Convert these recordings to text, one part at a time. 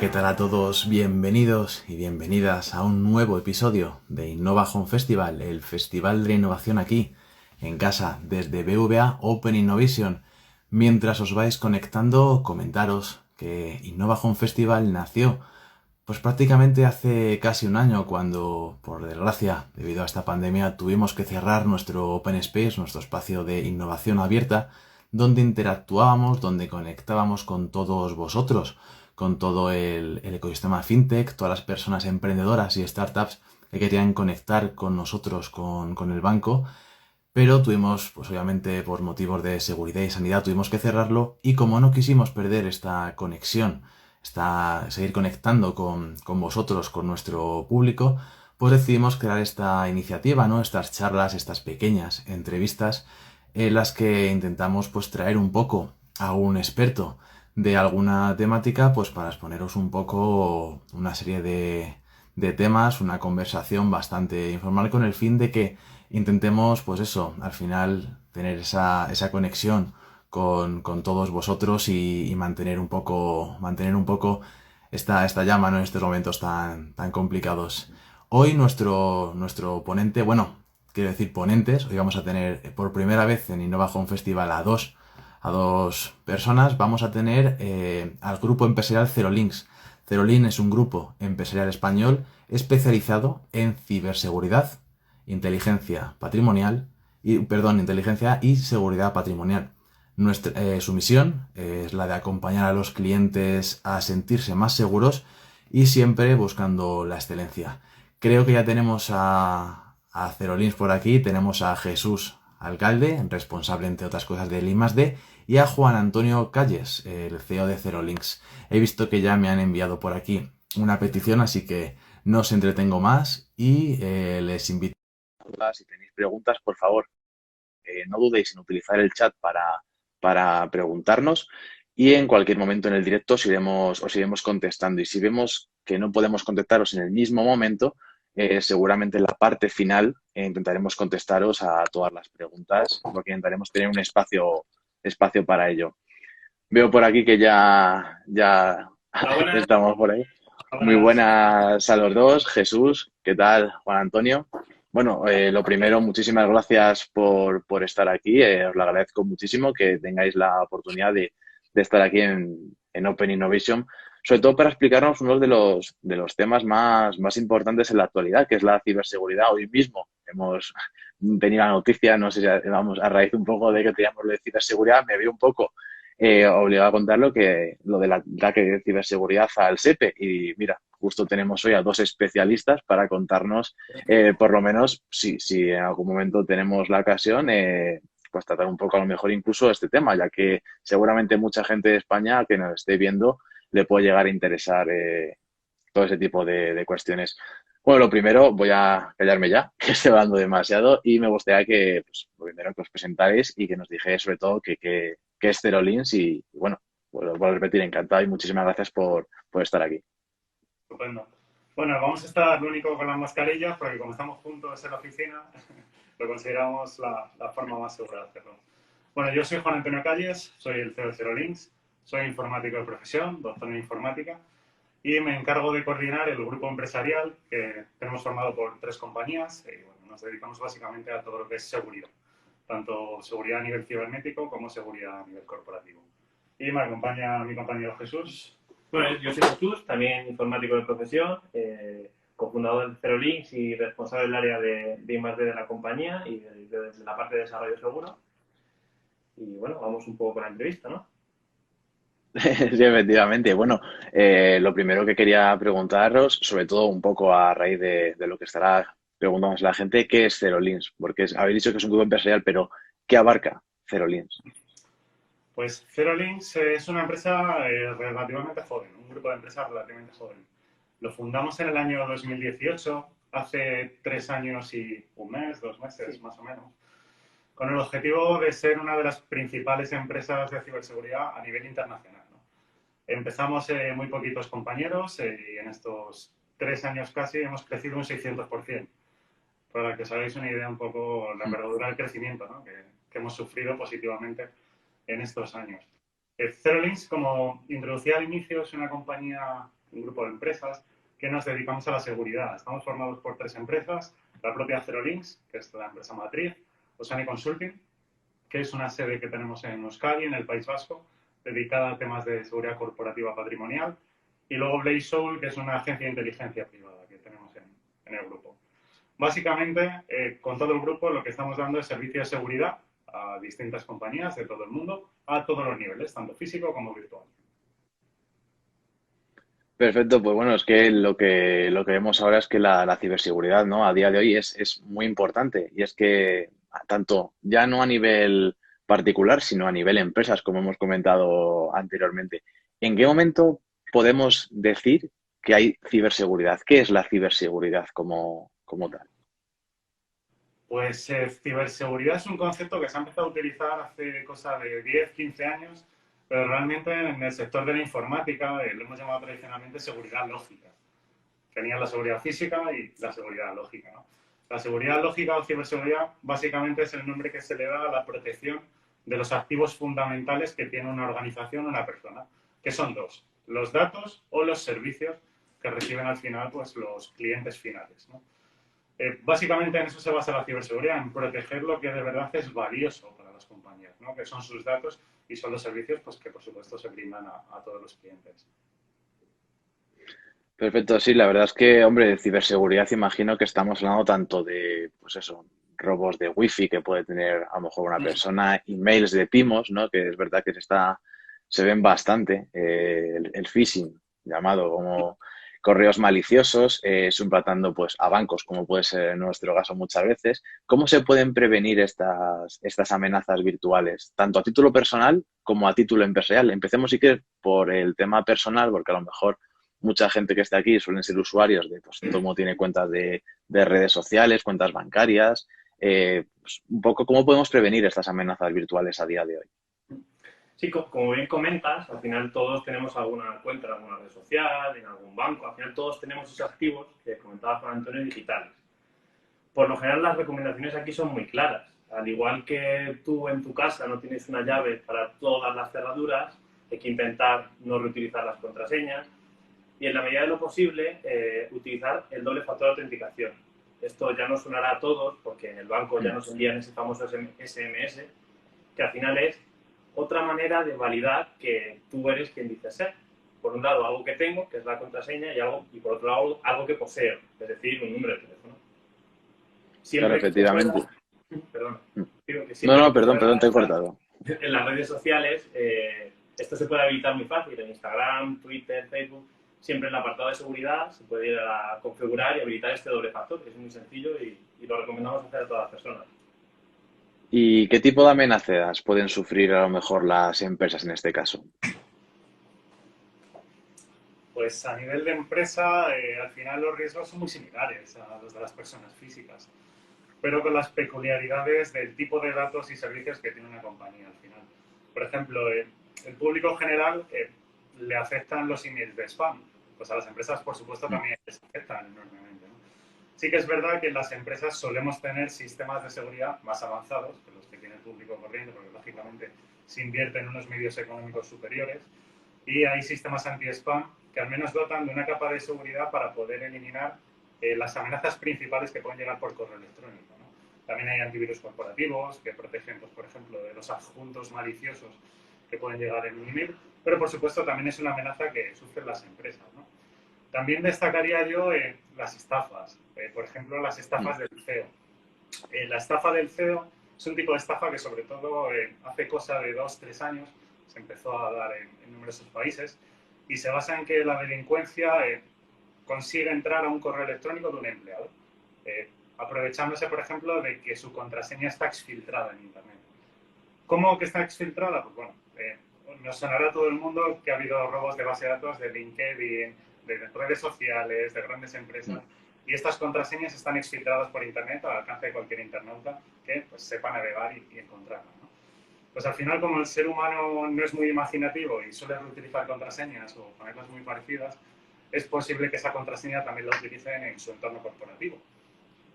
¿qué tal a todos? Bienvenidos y bienvenidas a un nuevo episodio de Innova Home Festival, el festival de la innovación aquí, en casa, desde BVA Open Innovation. Mientras os vais conectando, comentaros que Innova Home Festival nació pues prácticamente hace casi un año, cuando, por desgracia, debido a esta pandemia, tuvimos que cerrar nuestro Open Space, nuestro espacio de innovación abierta, donde interactuábamos, donde conectábamos con todos vosotros, con todo el ecosistema fintech, todas las personas emprendedoras y startups que querían conectar con nosotros, con el banco. Pero tuvimos, pues obviamente por motivos de seguridad y sanidad, tuvimos que cerrarlo, y como no quisimos perder esta conexión, seguir conectando con vosotros, con nuestro público, pues decidimos crear esta iniciativa, ¿no? Estas charlas, estas pequeñas entrevistas, en las que intentamos pues traer un poco a un experto de alguna temática, pues para exponeros un poco una serie de temas, una conversación bastante informal, con el fin de que intentemos, pues eso, al final tener esa conexión con todos vosotros y mantener un poco esta llama, ¿no? En estos momentos tan complicados. Hoy nuestro ponente, bueno, quiero decir ponentes, hoy vamos a tener por primera vez en Innova Home Festival a dos personas. Vamos a tener al grupo empresarial Cerolinks. Cerolin es un grupo empresarial español especializado en ciberseguridad, inteligencia y seguridad patrimonial. Su misión es la de acompañar a los clientes a sentirse más seguros y siempre buscando la excelencia. Creo que ya tenemos a Cerolins por aquí. Tenemos a Jesús Alcalde, responsable entre otras cosas del I+D, y a Juan Antonio Calles, el CEO de Cerolinks. He visto que ya me han enviado por aquí una petición, así que no os entretengo más y les invito. Si tenéis preguntas, por favor, no dudéis en utilizar el chat para preguntarnos, y en cualquier momento en el directo os iremos contestando. Y si vemos que no podemos contestaros en el mismo momento, seguramente en la parte final intentaremos contestaros a todas las preguntas, porque intentaremos tener un espacio para ello. Veo por aquí que ya Hola, buenas. estamos por ahí. Muy Buenas. buenas a los dos. Jesús, ¿qué tal? Juan Antonio. Bueno, lo primero, muchísimas gracias por estar aquí. Os lo agradezco muchísimo que tengáis la oportunidad de estar aquí en Open Innovation, sobre todo para explicarnos uno de los temas más importantes en la actualidad, que es la ciberseguridad. Hoy mismo hemos tenido la noticia, no sé si vamos a raíz un poco de que teníamos lo de ciberseguridad, me veo un poco obligado a contar lo del ataque de ciberseguridad al SEPE. Y mira, justo tenemos hoy a dos especialistas para contarnos, por lo menos, si en algún momento tenemos la ocasión, pues tratar un poco a lo mejor incluso este tema, ya que seguramente mucha gente de España que nos esté viendo le puede llegar a interesar todo ese tipo de cuestiones. Bueno, lo primero, voy a callarme ya, que estoy hablando demasiado, y me gustaría que, pues, lo primero, que os presentarais y que nos dijais sobre todo qué es Cerolins. Y bueno, vuelvo a repetir, encantado y muchísimas gracias por estar aquí. Estupendo. Bueno, vamos a estar lo único con las mascarillas, porque como estamos juntos en la oficina, lo consideramos la forma más segura de hacerlo. Bueno, yo soy Juan Antonio Calles, soy el CEO de Cerolinks, soy informático de profesión, doctor en informática, y me encargo de coordinar el grupo empresarial que tenemos formado por 3 compañías. Y bueno, nos dedicamos básicamente a todo lo que es seguridad, tanto seguridad a nivel cibernético como seguridad a nivel corporativo. Y me acompaña mi compañero Jesús. Bueno, yo soy Jesús, también informático de profesión, cofundador de Cerolinks y responsable del área de I+D de la compañía y de la parte de desarrollo seguro. Y bueno, vamos un poco con la entrevista, ¿no? Sí, efectivamente. Bueno, lo primero que quería preguntaros, sobre todo un poco a raíz de lo que estará preguntándonos la gente, ¿qué es Cerolins? Porque habéis dicho que es un grupo empresarial, pero ¿qué abarca Cerolins? Pues Cerolinks es una empresa relativamente joven, un grupo de empresas relativamente joven. Lo fundamos en el año 2018, hace 3 años y un mes, 2 meses más o menos, con el objetivo de ser una de las principales empresas de ciberseguridad a nivel internacional, ¿no? Empezamos muy poquitos compañeros y en estos 3 años casi hemos crecido un 600%. Para que os hagáis una idea un poco la envergadura del crecimiento, ¿no? que hemos sufrido positivamente en estos años. Cerolinks, como introducía al inicio, es una compañía un grupo de empresas que nos dedicamos a la seguridad. Estamos formados por 3 empresas, la propia Cerolinks, que es la empresa matriz, Osani Consulting, que es una sede que tenemos en Euskadi, en el País Vasco, dedicada a temas de seguridad corporativa patrimonial, y luego Blaze Soul, que es una agencia de inteligencia privada que tenemos en el grupo. Básicamente, con todo el grupo lo que estamos dando es servicio de seguridad a distintas compañías de todo el mundo, a todos los niveles, tanto físico como virtual. Perfecto, pues bueno, es que lo que vemos ahora es que la ciberseguridad, ¿no? A día de hoy es muy importante y es que tanto ya no a nivel particular, sino a nivel empresas, como hemos comentado anteriormente. ¿En qué momento podemos decir que hay ciberseguridad? ¿Qué es la ciberseguridad como tal? Pues ciberseguridad es un concepto que se ha empezado a utilizar hace cosa de 10, 15 años, pero realmente en el sector de la informática lo hemos llamado tradicionalmente seguridad lógica. Tenía la seguridad física y la seguridad lógica, ¿no? La seguridad lógica o ciberseguridad básicamente es el nombre que se le da a la protección de los activos fundamentales que tiene una organización o una persona, que son 2, los datos o los servicios que reciben al final pues, los clientes finales, ¿no? Básicamente en eso se basa la ciberseguridad, en proteger lo que de verdad es valioso para las compañías, ¿no? Que son sus datos y son los servicios pues, que por supuesto se brindan a todos los clientes. Perfecto, sí, la verdad es que, hombre, de ciberseguridad imagino que estamos hablando tanto de, pues eso, robos de wifi que puede tener a lo mejor una persona, emails de timos, ¿no? Que es verdad que se ven bastante, el phishing, llamado como correos maliciosos, suplantando pues a bancos, como puede ser en nuestro caso muchas veces. ¿Cómo se pueden prevenir estas amenazas virtuales, tanto a título personal como a título empresarial? Empecemos sí que por el tema personal, porque a lo mejor mucha gente que está aquí suelen ser usuarios de, pues todo el mundo tiene cuentas de redes sociales, cuentas bancarias. Pues, un poco, ¿cómo podemos prevenir estas amenazas virtuales a día de hoy? Sí, como bien comentas, al final todos tenemos alguna cuenta en alguna red social, en algún banco, al final todos tenemos esos activos que comentaba Juan Antonio digitales. Por lo general las recomendaciones aquí son muy claras. Al igual que tú en tu casa no tienes una llave para todas las cerraduras, hay que intentar no reutilizar las contraseñas y en la medida de lo posible utilizar el doble factor de autenticación. Esto ya nos sonará a todos porque en el banco ya nos envían ese famoso SMS, que al final es otra manera de validar que tú eres quien dices ser. Por un lado, algo que tengo, que es la contraseña, y por otro lado, algo que poseo, es decir, un número de teléfono. Claro, Siempre que esté fuera, efectivamente. perdón, digo que No, siempre que no, esté perdón, fuera te he cortado. en las redes sociales, esto se puede habilitar muy fácil. En Instagram, Twitter, Facebook, siempre en el apartado de seguridad se puede ir a configurar y habilitar este doble factor, que es muy sencillo y lo recomendamos hacer a todas las personas. ¿Y qué tipo de amenazas pueden sufrir a lo mejor las empresas en este caso? Pues a nivel de empresa, al final los riesgos son muy similares a los de las personas físicas, pero con las peculiaridades del tipo de datos y servicios que tiene una compañía al final. Por ejemplo, el público general le afectan los emails de spam, pues a las empresas por supuesto también les afectan enormemente, ¿no? Sí que es verdad que en las empresas solemos tener sistemas de seguridad más avanzados que los que tiene el público corriente, porque lógicamente se invierte en unos medios económicos superiores y hay sistemas anti-spam que al menos dotan de una capa de seguridad para poder eliminar las amenazas principales que pueden llegar por correo electrónico, ¿no? También hay antivirus corporativos que protegen, pues, por ejemplo, de los adjuntos maliciosos que pueden llegar en un email, pero por supuesto también es una amenaza que sufren las empresas, ¿no? También destacaría yo las estafas, por ejemplo, las estafas del CEO. La estafa del CEO es un tipo de estafa que sobre todo hace cosa de 2-3 años se empezó a dar en numerosos países y se basa en que la delincuencia consigue entrar a un correo electrónico de un empleado, aprovechándose, por ejemplo, de que su contraseña está exfiltrada en Internet. ¿Cómo que está exfiltrada? Pues bueno, nos sonará a todo el mundo que ha habido robos de base de datos de LinkedIn, de redes sociales, de grandes empresas, y estas contraseñas están exfiltradas por Internet al alcance de cualquier internauta que pues, sepa navegar y encontrarlas, ¿no? Pues al final, como el ser humano no es muy imaginativo y suele reutilizar contraseñas o ponerlas muy parecidas, es posible que esa contraseña también la utilicen en su entorno corporativo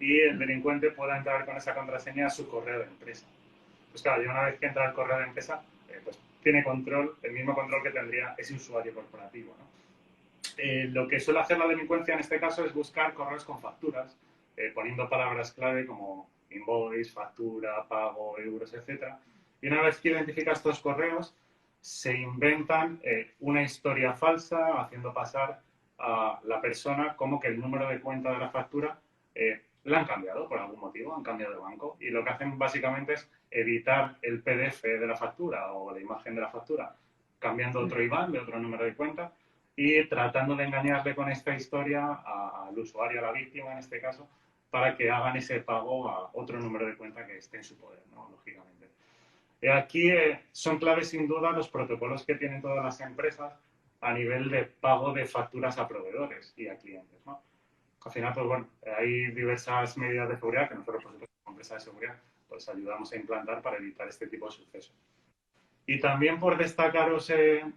y el delincuente pueda entrar con esa contraseña a su correo de empresa. Pues claro, y una vez que entra al correo de empresa, pues tiene control, el mismo control que tendría ese usuario corporativo, ¿no? Lo que suele hacer la delincuencia en este caso es buscar correos con facturas, poniendo palabras clave como invoice, factura, pago, euros, etcétera. Y una vez que identifica estos correos, se inventan una historia falsa, haciendo pasar a la persona como que el número de cuenta de la factura la han cambiado por algún motivo, han cambiado de banco. Y lo que hacen básicamente es editar el PDF de la factura o la imagen de la factura, cambiando otro IBAN de otro número de cuenta y tratando de engañarle con esta historia al usuario, a la víctima en este caso, para que hagan ese pago a otro número de cuenta que esté en su poder, ¿no? Lógicamente. Aquí son claves sin duda los protocolos que tienen todas las empresas a nivel de pago de facturas a proveedores y a clientes, ¿no? Al final, pues bueno, hay diversas medidas de seguridad que nosotros, por supuesto, como empresa de seguridad, pues ayudamos a implantar para evitar este tipo de sucesos. Y también por destacaros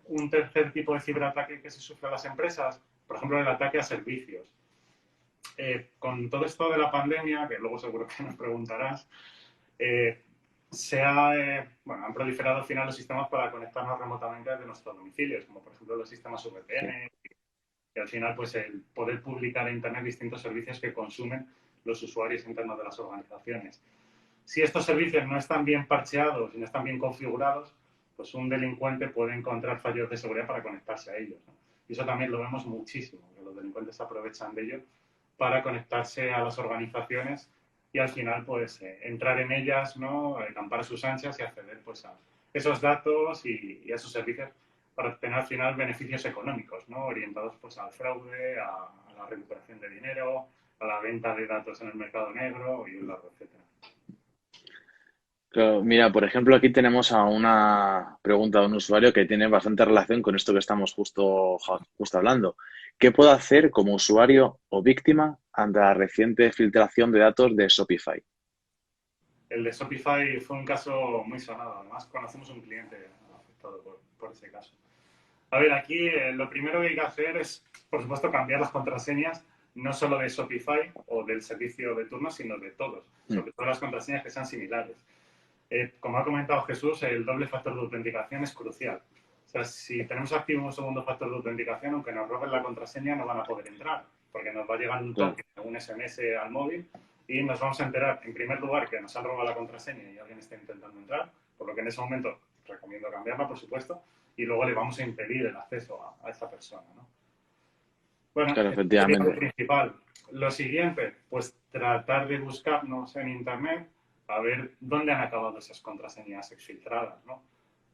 un tercer tipo de ciberataque que se sufre a las empresas, por ejemplo, el ataque a servicios. Con todo esto de la pandemia, que luego seguro que nos preguntarás, han proliferado al final los sistemas para conectarnos remotamente desde nuestros domicilios, como por ejemplo los sistemas VPN, y al final pues el poder publicar en Internet distintos servicios que consumen los usuarios internos de las organizaciones. Si estos servicios no están bien parcheados y no están bien configurados, pues un delincuente puede encontrar fallos de seguridad para conectarse a ellos, ¿no? Y eso también lo vemos muchísimo, que los delincuentes se aprovechan de ello para conectarse a las organizaciones y al final pues entrar en ellas, ¿no? Acampar a sus anchas y acceder pues a esos datos y a esos servicios para obtener al final beneficios económicos, ¿no? Orientados pues al fraude, a la recuperación de dinero, a la venta de datos en el mercado negro y un largo etcétera. Claro, mira, por ejemplo, aquí tenemos a una pregunta de un usuario que tiene bastante relación con esto que estamos justo hablando. ¿Qué puedo hacer como usuario o víctima ante la reciente filtración de datos de Shopify? El de Shopify fue un caso muy sonado. Además, conocemos un cliente afectado por ese caso. A ver, aquí lo primero que hay que hacer es, por supuesto, cambiar las contraseñas, no solo de Shopify o del servicio de turno, sino de todos. Sobre todo las contraseñas que sean similares. Como ha comentado Jesús, el doble factor de autenticación es crucial. O sea, si tenemos activo un segundo factor de autenticación, aunque nos roben la contraseña, no van a poder entrar, porque nos va a llegar un toque, un SMS al móvil y nos vamos a enterar, en primer lugar, que nos han robado la contraseña y alguien está intentando entrar, por lo que en ese momento recomiendo cambiarla, por supuesto, y luego le vamos a impedir el acceso a esa persona, ¿no? Bueno, Claro, eso sería lo efectivamente. principal. Lo siguiente, pues tratar de buscarnos en Internet a ver dónde han acabado esas contraseñas exfiltradas, ¿no?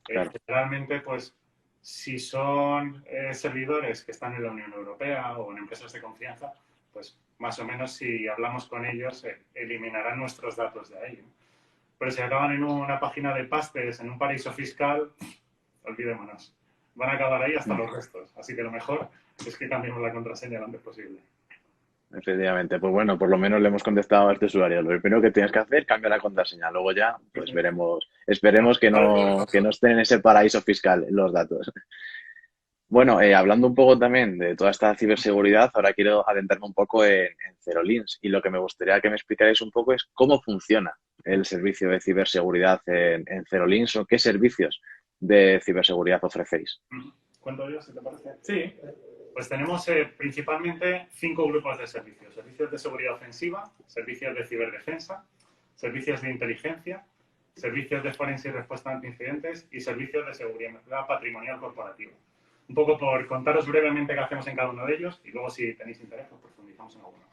Claro. Generalmente, pues, si son servidores que están en la Unión Europea o en empresas de confianza, pues más o menos si hablamos con ellos eliminarán nuestros datos de ahí, ¿no? Pero si acaban en una página de pastes, en un paraíso fiscal, olvidémonos. Van a acabar ahí hasta los restos. Así que lo mejor es que cambiemos la contraseña lo antes posible. Efectivamente, pues bueno, por lo menos le hemos contestado a este usuario. Lo primero que tienes que hacer, cambia la contraseña. Luego ya, pues veremos. Esperemos que no estén en ese paraíso fiscal los datos. Bueno, hablando un poco también de toda esta ciberseguridad, ahora quiero adentrarme un poco en Zero-Links y lo que me gustaría que me explicarais un poco es cómo funciona el servicio de ciberseguridad en Zero-Links o qué servicios de ciberseguridad ofrecéis. ¿Cuento yo, si te parece? Sí. Pues tenemos principalmente 5 grupos de servicios. Servicios de seguridad ofensiva, servicios de ciberdefensa, servicios de inteligencia, servicios de forense y respuesta ante incidentes y servicios de seguridad patrimonial corporativa. Un poco por contaros brevemente qué hacemos en cada uno de ellos y luego si tenéis interés pues profundizamos en alguno.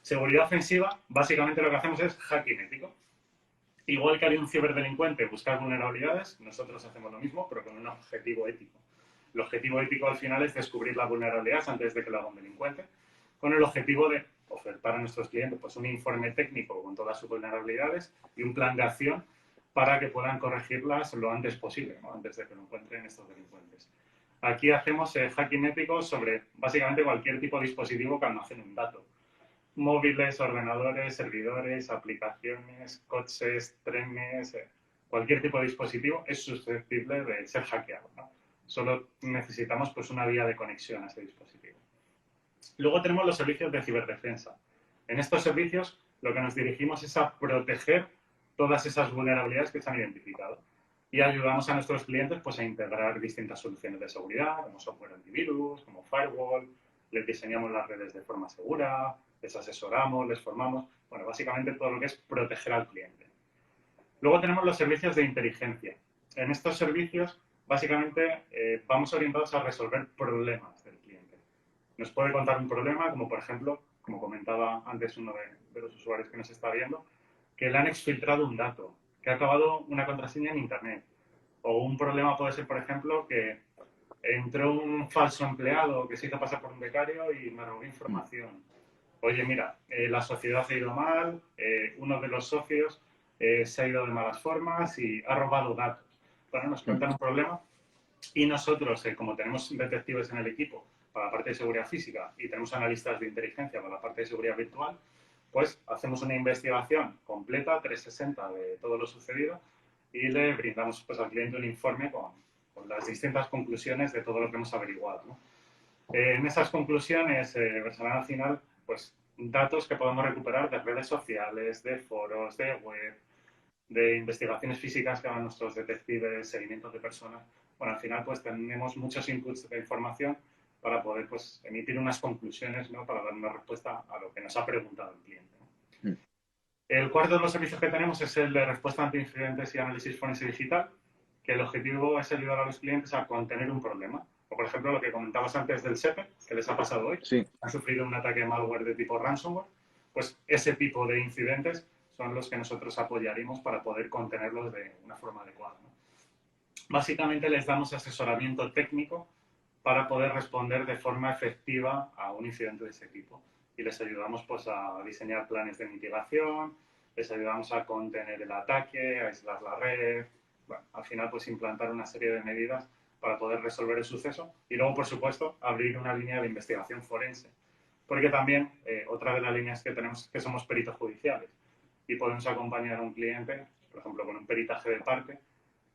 Seguridad ofensiva, básicamente lo que hacemos es hacking ético. Igual que hay un ciberdelincuente buscar vulnerabilidades, nosotros hacemos lo mismo pero con un objetivo ético. El objetivo ético al final es descubrir las vulnerabilidades antes de que lo haga un delincuente, con el objetivo de ofertar a nuestros clientes pues, un informe técnico con todas sus vulnerabilidades y un plan de acción para que puedan corregirlas lo antes posible, ¿no? Antes de que lo encuentren estos delincuentes. Aquí hacemos hacking ético sobre básicamente cualquier tipo de dispositivo que almacene un dato. Móviles, ordenadores, servidores, aplicaciones, coches, trenes, cualquier tipo de dispositivo es susceptible de ser hackeado, ¿no? Solo necesitamos pues, una vía de conexión a ese dispositivo. Luego tenemos los servicios de ciberdefensa. En estos servicios lo que nos dirigimos es a proteger todas esas vulnerabilidades que se han identificado y ayudamos a nuestros clientes pues, a integrar distintas soluciones de seguridad, como software antivirus, como firewall, les diseñamos las redes de forma segura, les asesoramos, les formamos, bueno, básicamente todo lo que es proteger al cliente. Luego tenemos los servicios de inteligencia. En estos servicios, básicamente, vamos orientados a resolver problemas del cliente. Nos puede contar un problema, como por ejemplo, como comentaba antes uno de los usuarios que nos está viendo, que le han exfiltrado un dato, que ha acabado una contraseña en Internet. O un problema puede ser, por ejemplo, que entró un falso empleado que se hizo pasar por un becario y me robó información. Oye, mira, la sociedad ha ido mal, uno de los socios se ha ido de malas formas y ha robado datos. Bueno, nos cuentan un problema y nosotros, como tenemos detectives en el equipo para la parte de seguridad física y tenemos analistas de inteligencia para la parte de seguridad virtual, pues hacemos una investigación completa, 360, de todo lo sucedido y le brindamos pues, al cliente un informe con las distintas conclusiones de todo lo que hemos averiguado, ¿no? En esas conclusiones versarán al final pues, datos que podemos recuperar de redes sociales, de foros, de web, de investigaciones físicas que hagan nuestros detectives, seguimientos de personas. Bueno, al final pues tenemos muchos inputs de información para poder pues emitir unas conclusiones, ¿no? Para dar una respuesta a lo que nos ha preguntado el cliente, ¿no? El cuarto de los servicios que tenemos es el de respuesta ante incidentes y análisis forense digital, que el objetivo es ayudar a los clientes a contener un problema. O, por ejemplo, lo que comentabas antes del SEPE, que les ha pasado hoy. Sí. Han sufrido un ataque de malware de tipo ransomware. Pues ese tipo de incidentes son los que nosotros apoyaríamos para poder contenerlos de una forma adecuada, ¿no? Básicamente les damos asesoramiento técnico para poder responder de forma efectiva a un incidente de ese tipo. Y les ayudamos pues, a diseñar planes de mitigación, les ayudamos a contener el ataque, a aislar la red, bueno, al final pues implantar una serie de medidas para poder resolver el suceso y luego, por supuesto, abrir una línea de investigación forense. Porque también otra de las líneas que tenemos es que somos peritos judiciales y podemos acompañar a un cliente, por ejemplo, con un peritaje de parte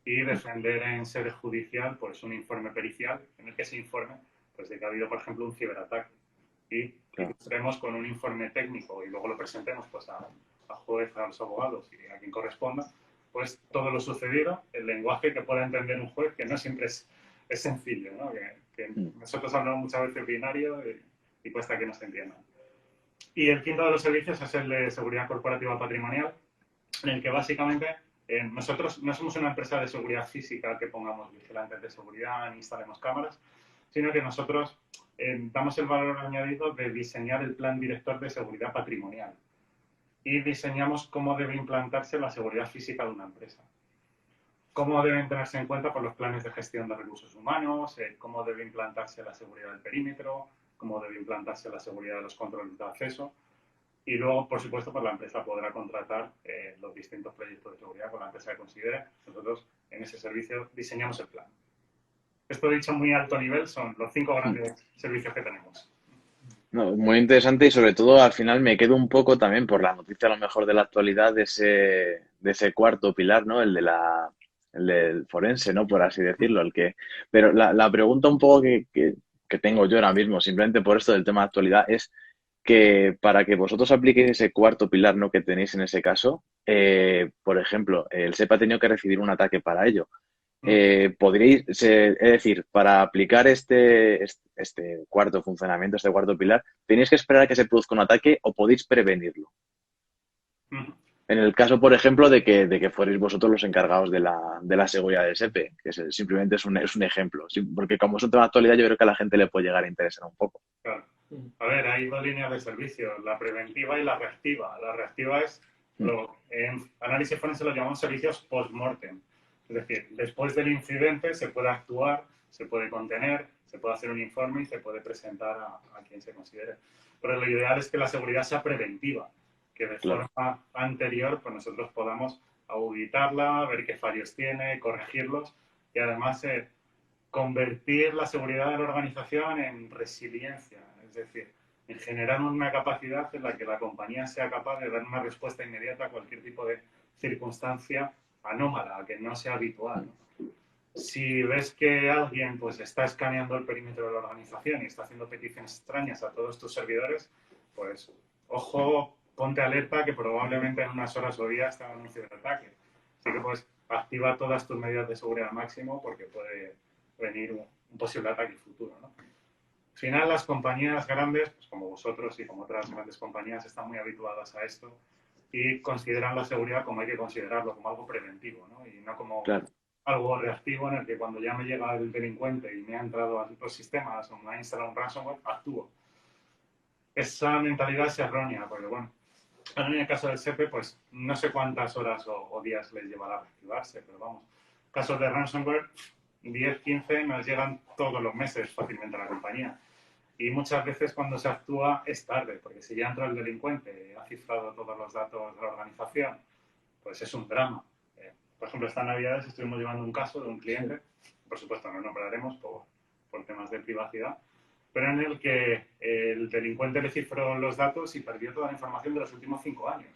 y defender en sede judicial pues, un informe pericial en el que se informe pues, de que ha habido, por ejemplo, un ciberataque. Y ilustremos con un informe técnico y luego lo presentemos pues, a juez, a los abogados y a quien corresponda, pues todo lo sucedido, el lenguaje que pueda entender un juez, que no siempre es sencillo, ¿no? Que nosotros hablamos muchas veces binario y cuesta que nos entiendan. Y el quinto de los servicios es el de seguridad corporativa patrimonial, en el que básicamente nosotros no somos una empresa de seguridad física que pongamos vigilantes de seguridad ni instalemos cámaras, sino que nosotros damos el valor añadido de diseñar el plan director de seguridad patrimonial y diseñamos cómo debe implantarse la seguridad física de una empresa. Cómo deben tenerse en cuenta por los planes de gestión de recursos humanos, cómo debe implantarse la seguridad del perímetro, cómo debe implantarse la seguridad de los controles de acceso. Y luego, por supuesto, pues la empresa podrá contratar los distintos proyectos de seguridad con la empresa que considere. Nosotros, en ese servicio, diseñamos el plan. Esto dicho muy alto nivel son los 5 grandes servicios que tenemos. No, muy interesante y sobre todo al final me quedo un poco también por la noticia a lo mejor de la actualidad de ese cuarto pilar, ¿no? El del forense, ¿no? Por así decirlo. Pero la pregunta un poco que tengo yo ahora mismo, simplemente por esto del tema de actualidad, es que para que vosotros apliquéis ese cuarto pilar, ¿no? Que tenéis en ese caso, por ejemplo, el SEPE ha tenido que recibir un ataque para ello. Podríais, es decir, para aplicar este cuarto funcionamiento, este cuarto pilar, ¿tenéis que esperar a que se produzca un ataque o podéis prevenirlo? En el caso, por ejemplo, de que fuerais vosotros los encargados de la seguridad del SEPE, que simplemente es un ejemplo, porque como es un tema de actualidad, yo creo que a la gente le puede llegar a interesar un poco. Claro. A ver, hay dos líneas de servicio, la preventiva y la reactiva. La reactiva es, en análisis forense lo llamamos servicios post-mortem. Es decir, después del incidente se puede actuar, se puede contener, se puede hacer un informe y se puede presentar a quien se considere. Pero lo ideal es que la seguridad sea preventiva, que de forma anterior pues nosotros podamos auditarla, ver qué fallos tiene, corregirlos y además convertir la seguridad de la organización en resiliencia, es decir, en generar una capacidad en la que la compañía sea capaz de dar una respuesta inmediata a cualquier tipo de circunstancia anómala, que no sea habitual, ¿no? Si ves que alguien pues está escaneando el perímetro de la organización y está haciendo peticiones extrañas a todos tus servidores, pues ojo, ponte alerta que probablemente en unas horas o días te hagan un ciberataque. Así que pues activa todas tus medidas de seguridad al máximo porque puede venir un posible ataque futuro, ¿no? Al final, las compañías grandes, pues como vosotros y como otras grandes compañías, están muy habituadas a esto y consideran la seguridad como hay que considerarlo, como algo preventivo, ¿no? Y no como Claro, algo reactivo en el que cuando ya me llega el delincuente y me ha entrado a los sistemas o me ha instalado un ransomware, actúo. Esa mentalidad es errónea, porque bueno, en el caso del SEPE, pues no sé cuántas horas o días les llevará a reactivarse, pero vamos, casos de ransomware, 10, 15 nos llegan todos los meses fácilmente a la compañía. Y muchas veces cuando se actúa es tarde, porque si ya entra el delincuente, ha cifrado todos los datos de la organización, pues es un drama. Por ejemplo, esta Navidad estuvimos llevando un caso de un cliente, por supuesto no lo nombraremos por temas de privacidad, pero en el que el delincuente le cifró los datos y perdió toda la información de los últimos 5 años.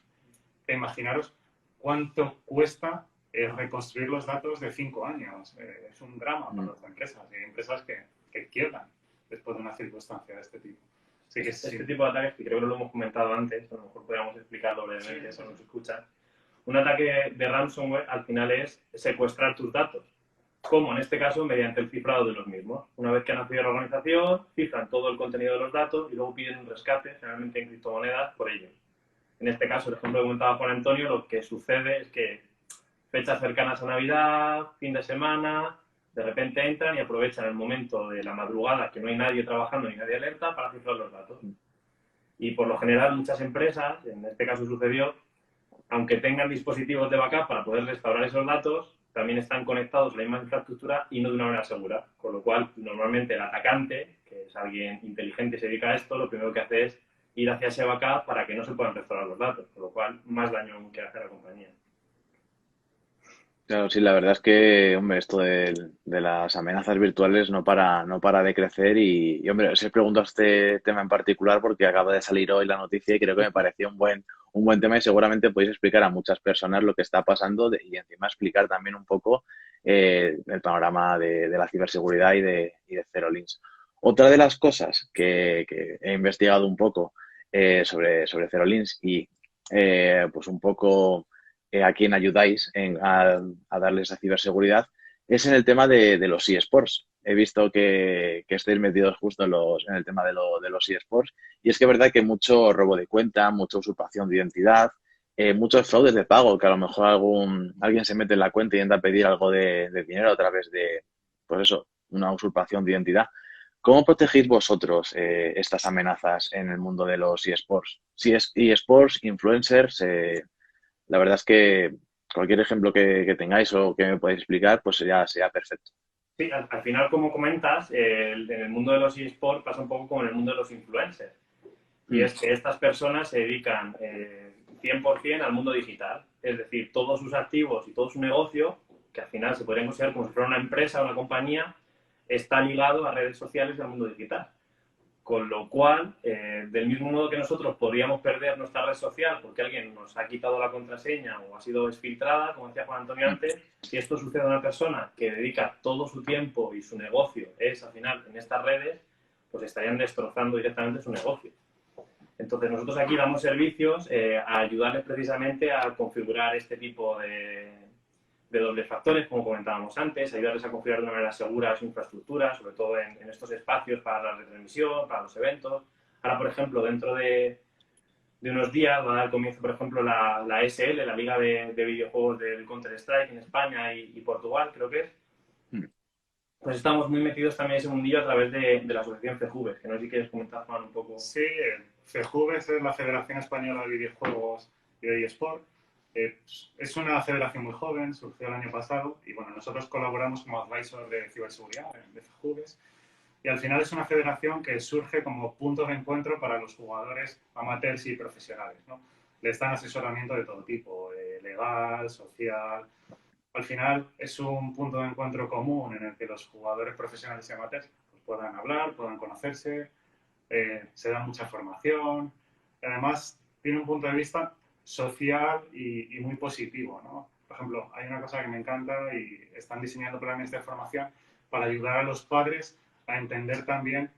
Imaginaros cuánto cuesta reconstruir los datos de 5 años. Es un drama para las empresas. Hay empresas que quiebran después de una circunstancia de este tipo. Así que Este tipo de ataques, que creo que lo hemos comentado antes, a lo mejor podríamos explicarlo brevemente, eso nos escucha. Un ataque de ransomware al final es secuestrar tus datos. Como en este caso, mediante el cifrado de los mismos. Una vez que han accedido a la organización, cifran todo el contenido de los datos y luego piden un rescate, generalmente en criptomonedas, por ellos. En este caso, el ejemplo que comentaba Juan Antonio, lo que sucede es que fechas cercanas a Navidad, fin de semana, de repente entran y aprovechan el momento de la madrugada que no hay nadie trabajando ni nadie alerta para cifrar los datos. Y por lo general muchas empresas, en este caso sucedió, aunque tengan dispositivos de backup para poder restaurar esos datos, también están conectados a la misma infraestructura y no de una manera segura. Con lo cual, normalmente el atacante, que es alguien inteligente y se dedica a esto, lo primero que hace es ir hacia ese backup para que no se puedan restaurar los datos. Con lo cual, más daño que hace a la compañía. claro, sí, la verdad es que, hombre, esto de las amenazas virtuales no para de crecer hombre, os he preguntado este tema en particular porque acaba de salir hoy la noticia y creo que me pareció un buen tema y seguramente podéis explicar a muchas personas lo que está pasando y encima explicar también un poco el panorama de la ciberseguridad y de Zero Links. Otra de las cosas que he investigado un poco sobre Zero Links y pues un poco a quién ayudáis a darles esa ciberseguridad, es en el tema de los eSports. He visto que estáis metidos justo en el tema de los eSports y es que es verdad que mucho robo de cuenta, mucha usurpación de identidad, muchos fraudes de pago, que a lo mejor alguien se mete en la cuenta y intenta pedir algo de dinero a través de, pues eso, una usurpación de identidad. ¿Cómo protegéis vosotros estas amenazas en el mundo de los eSports? Si es eSports, influencers, la verdad es que cualquier ejemplo que tengáis o que me podáis explicar, pues sería perfecto. Sí, al final, como comentas, en el mundo de los eSports pasa un poco como en el mundo de los influencers. Y es que estas personas se dedican 100% al mundo digital. Es decir, todos sus activos y todo su negocio, que al final se podría considerar como si fuera una empresa o una compañía, está ligado a redes sociales y al mundo digital. Con lo cual, del mismo modo que nosotros podríamos perder nuestra red social porque alguien nos ha quitado la contraseña o ha sido exfiltrada, como decía Juan Antonio antes, si esto sucede a una persona que dedica todo su tiempo y su negocio es al final en estas redes, pues estarían destrozando directamente su negocio. Entonces, nosotros aquí damos servicios a ayudarles precisamente a configurar este tipo de dobles factores, como comentábamos antes, ayudarles a configurar de una manera segura su infraestructura, sobre todo en estos espacios para la retransmisión, para los eventos. Ahora, por ejemplo, dentro de unos días va a dar comienzo, por ejemplo, la SL, la Liga de Videojuegos del Counter-Strike en España y Portugal, creo que es. Pues estamos muy metidos también en ese mundillo a través de la asociación FEJUVES, que no sé si quieres comentar, Juan, un poco. Sí, FEJUVES es la Federación Española de Videojuegos y de eSport. Es una federación muy joven, surgió el año pasado y bueno, nosotros colaboramos como advisor de ciberseguridad de FEJUVES y al final es una federación que surge como punto de encuentro para los jugadores amateurs y profesionales, ¿no? Les dan asesoramiento de todo tipo, legal, social. Al final es un punto de encuentro común en el que los jugadores profesionales y amateurs pues, puedan hablar, puedan conocerse, se da mucha formación. Además, tiene un punto de vista social y muy positivo, ¿no? Por ejemplo, hay una cosa que me encanta y están diseñando planes de formación para ayudar a los padres a entender también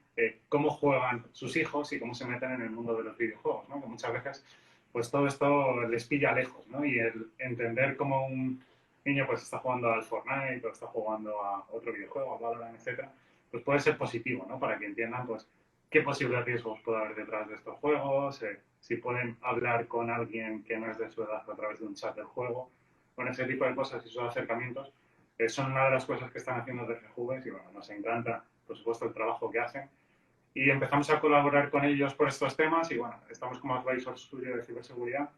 cómo juegan sus hijos y cómo se meten en el mundo de los videojuegos, ¿no? Que muchas veces pues todo esto les pilla lejos, ¿no? Y el entender cómo un niño pues está jugando al Fortnite o está jugando a otro videojuego, a Valorant, etcétera, pues puede ser positivo, ¿no? Para que entiendan, pues, qué posibles riesgos puede haber detrás de estos juegos, si pueden hablar con alguien que no es de su edad a través de un chat del juego, con ese tipo de cosas y esos acercamientos, son una de las cosas que están haciendo desde Juves y bueno, nos encanta, por supuesto, el trabajo que hacen. Y empezamos a colaborar con ellos por estos temas y bueno, estamos como advisor suyo de ciberseguridad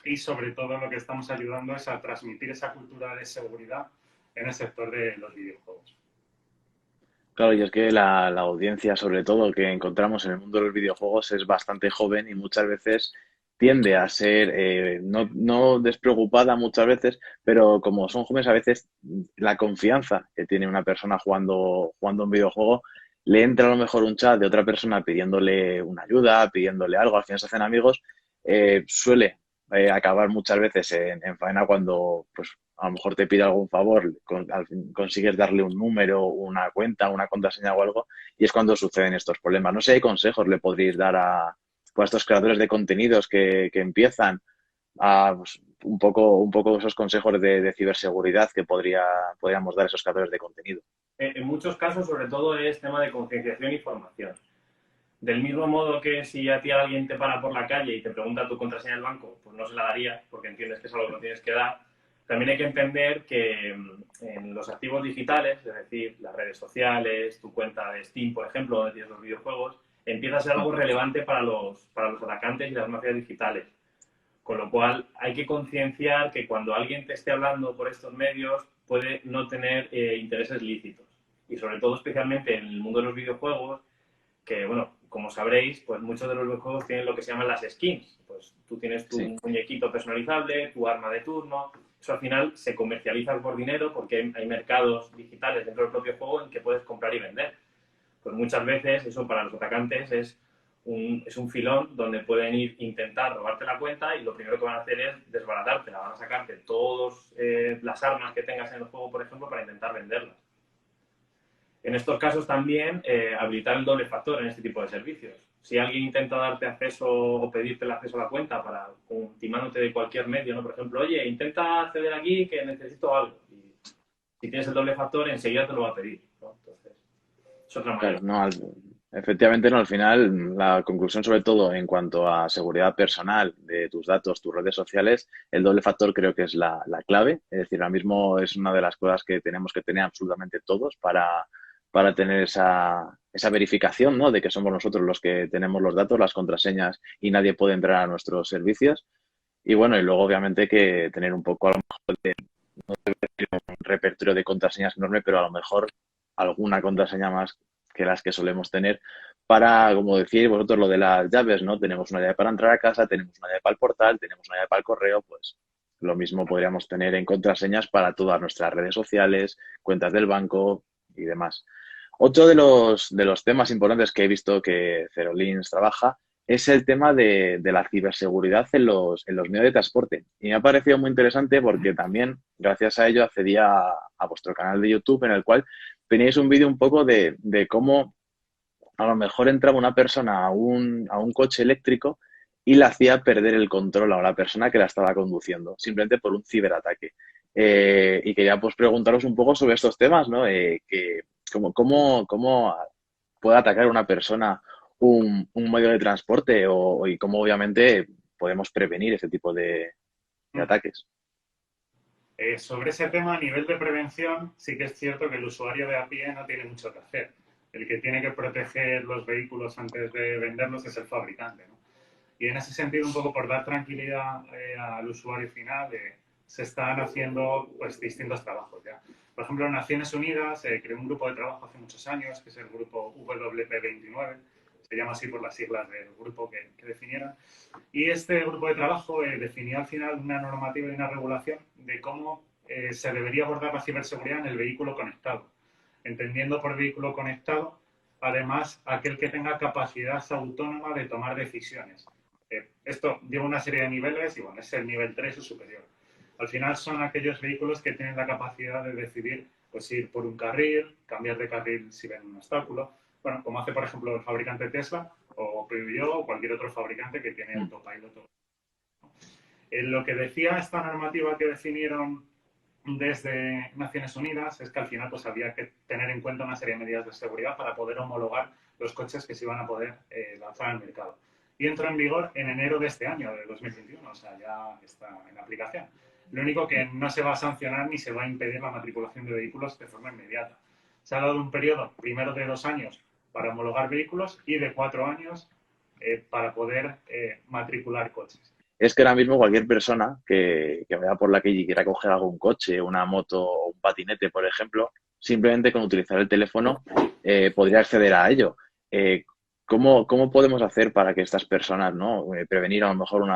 y sobre todo lo que estamos ayudando es a transmitir esa cultura de seguridad en el sector de los videojuegos. Claro, y es que la audiencia, sobre todo, que encontramos en el mundo de los videojuegos es bastante joven y muchas veces tiende a ser no despreocupada muchas veces, pero como son jóvenes a veces la confianza que tiene una persona jugando un videojuego, le entra a lo mejor un chat de otra persona pidiéndole una ayuda, pidiéndole algo, al final se hacen amigos, suele acabar muchas veces en faena cuando pues a lo mejor te pide algún favor, consigues darle un número, una cuenta, una contraseña o algo, y es cuando suceden estos problemas. No sé qué consejos le podríais dar pues, a estos creadores de contenidos que empiezan a pues, un poco esos consejos de ciberseguridad que podríamos dar a esos creadores de contenido. En muchos casos, sobre todo, es tema de concienciación y formación. Del mismo modo que si a ti alguien te para por la calle y te pregunta tu contraseña del banco, pues no se la darías porque entiendes que es algo que no tienes que dar. También hay que entender que en los activos digitales, es decir, las redes sociales, tu cuenta de Steam, por ejemplo, donde tienes los videojuegos, empieza a ser algo relevante para los atacantes y las mafias digitales. Con lo cual, hay que concienciar que cuando alguien te esté hablando por estos medios puede no tener intereses lícitos. Y sobre todo, especialmente en el mundo de los videojuegos, que, bueno, como sabréis, pues muchos de los videojuegos tienen lo que se llaman las skins. Pues tú tienes tu muñequito personalizable, tu arma de turno. Eso al final se comercializa por dinero porque hay mercados digitales dentro del propio juego en que puedes comprar y vender. Pues muchas veces eso para los atacantes es un filón donde pueden intentar robarte la cuenta y lo primero que van a hacer es desbaratarte. Van a sacarte todas las armas que tengas en el juego, por ejemplo, para intentar venderlas. En estos casos también habilitar el doble factor en este tipo de servicios. Si alguien intenta darte acceso o pedirte el acceso a la cuenta para timándote de cualquier medio, ¿no? Por ejemplo, oye, intenta acceder aquí que necesito algo. Y si tienes el doble factor, enseguida te lo va a pedir, ¿no? Entonces, es otra manera. Claro, no, efectivamente no, al final la conclusión sobre todo en cuanto a seguridad personal de tus datos, tus redes sociales, el doble factor creo que es la clave. Es decir, ahora mismo es una de las cosas que tenemos que tener absolutamente todos para tener esa verificación, ¿no? De que somos nosotros los que tenemos los datos, las contraseñas y nadie puede entrar a nuestros servicios. Y bueno, y luego obviamente que tener un poco a lo mejor un repertorio de contraseñas enorme, pero a lo mejor alguna contraseña más que las que solemos tener para, como decíais vosotros, lo de las llaves, ¿no? Tenemos una llave para entrar a casa, tenemos una llave para el portal, tenemos una llave para el correo, pues lo mismo podríamos tener en contraseñas para todas nuestras redes sociales, cuentas del banco y demás. Otro de los temas importantes que he visto que Zerolins trabaja es el tema de la ciberseguridad en los medios de transporte. Y me ha parecido muy interesante porque también, gracias a ello, accedí a vuestro canal de YouTube en el cual teníais un vídeo un poco de cómo a lo mejor entraba una persona a un coche eléctrico y le hacía perder el control a la persona que la estaba conduciendo, simplemente por un ciberataque. Y quería pues preguntaros un poco sobre estos temas, ¿no? ¿Cómo puede atacar una persona un medio de transporte y cómo obviamente podemos prevenir ese tipo de ataques? Sobre ese tema, a nivel de prevención, sí que es cierto que el usuario de a pie no tiene mucho que hacer. El que tiene que proteger los vehículos antes de venderlos es el fabricante, ¿no? Y en ese sentido, un poco por dar tranquilidad al usuario final, se están haciendo pues, distintos trabajos ya. Por ejemplo, en Naciones Unidas creó un grupo de trabajo hace muchos años, que es el grupo WP29, se llama así por las siglas del grupo que definieron. Y este grupo de trabajo definió al final una normativa y una regulación de cómo se debería abordar la ciberseguridad en el vehículo conectado. Entendiendo por vehículo conectado, además, aquel que tenga capacidad autónoma de tomar decisiones. Esto lleva una serie de niveles y, bueno, es el nivel 3 o superior. Al final son aquellos vehículos que tienen la capacidad de decidir pues, ir por un carril, cambiar de carril si ven un obstáculo. Bueno, como hace, por ejemplo, el fabricante Tesla o Peugeot o cualquier otro fabricante que tiene autopilot. Lo que decía esta normativa que definieron desde Naciones Unidas es que al final pues había que tener en cuenta una serie de medidas de seguridad para poder homologar los coches que se iban a poder lanzar al mercado. Y entró en vigor en enero de este año, de 2021, o sea, ya está en aplicación. Lo único que no se va a sancionar ni se va a impedir la matriculación de vehículos de forma inmediata. Se ha dado un periodo, primero de 2 años, para homologar vehículos y de 4 años para poder matricular coches. Es que ahora mismo cualquier persona que vaya por la calle y quiera coger algún coche, una moto o un patinete, por ejemplo, simplemente con utilizar el teléfono podría acceder a ello. Eh, ¿cómo podemos hacer para que estas personas, ¿no? Prevenir a lo mejor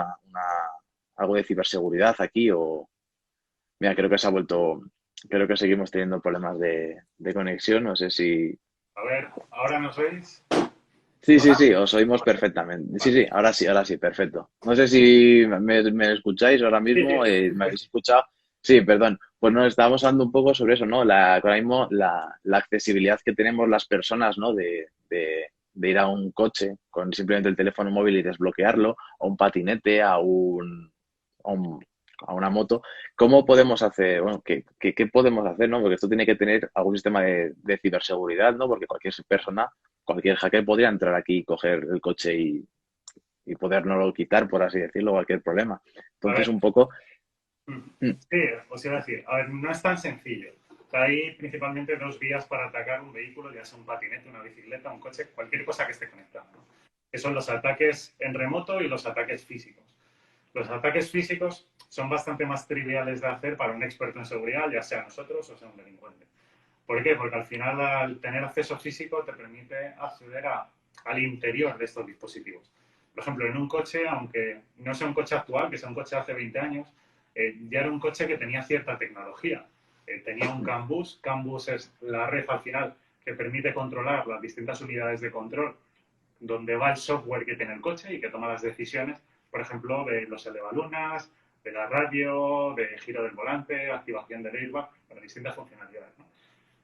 algo de ciberseguridad aquí o... Mira, creo que se ha vuelto... Creo que seguimos teniendo problemas de conexión. No sé si... A ver, ¿ahora nos oís? Sí, sí, ¿Hola? sí, os oímos perfectamente. Sí, sí, ahora sí, perfecto. No sé si me escucháis ahora Sí, sí, mismo, sí. ¿me habéis escuchado? Sí, perdón. Pues no, estábamos hablando un poco sobre eso, ¿no? Ahora mismo la accesibilidad que tenemos las personas, ¿no? De ir a un coche con simplemente el teléfono móvil y desbloquearlo, a un patinete, a un- a una moto. ¿Cómo podemos hacer, bueno, qué podemos hacer, ¿no? Porque esto tiene que tener algún sistema de ciberseguridad, ¿no? Porque cualquier persona cualquier hacker podría entrar aquí y coger el coche y podernoslo quitar, por así decirlo, cualquier problema. A Entonces, ver, un poco, mm, sí, os iba a decir, a ver, no es tan sencillo. Hay principalmente 2 vías para atacar un vehículo, ya sea un patinete, una bicicleta, un coche, cualquier cosa que esté conectada, ¿no? Que son los ataques en remoto y los ataques físicos. Los ataques físicos son bastante más triviales de hacer para un experto en seguridad, ya sea nosotros o sea un delincuente. ¿Por qué? Porque al final, al tener acceso físico, te permite acceder al interior de estos dispositivos. Por ejemplo, en un coche, aunque no sea un coche actual, que sea un coche de hace 20 años, ya era un coche que tenía cierta tecnología. Tenía un CAN bus. CAN bus es la red al final que permite controlar las distintas unidades de control donde va el software que tiene el coche y que toma las decisiones, por ejemplo, de los elevalunas, de la radio, de giro del volante, activación del airbag, bueno, distintas funcionalidades, ¿no?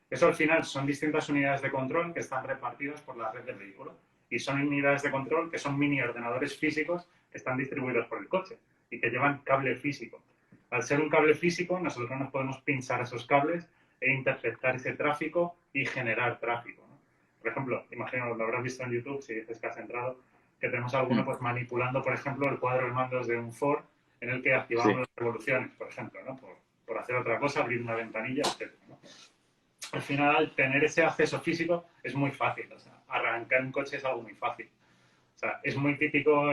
Eso al final son distintas unidades de control que están repartidas por la red del vehículo y son unidades de control que son mini ordenadores físicos que están distribuidos por el coche y que llevan cable físico. Al ser un cable físico, nosotros nos podemos pinchar esos cables e interceptar ese tráfico y generar tráfico, ¿no? Por ejemplo, imagino, lo habrás visto en YouTube si dices que has entrado, que tenemos alguno mm, pues manipulando, por ejemplo, el cuadro de mandos de un Ford en el que activamos sí, las revoluciones, por ejemplo, ¿no? Por hacer otra cosa, abrir una ventanilla, etc., ¿no? Al final, tener ese acceso físico es muy fácil. O sea, arrancar un coche es algo muy fácil. O sea, es muy típico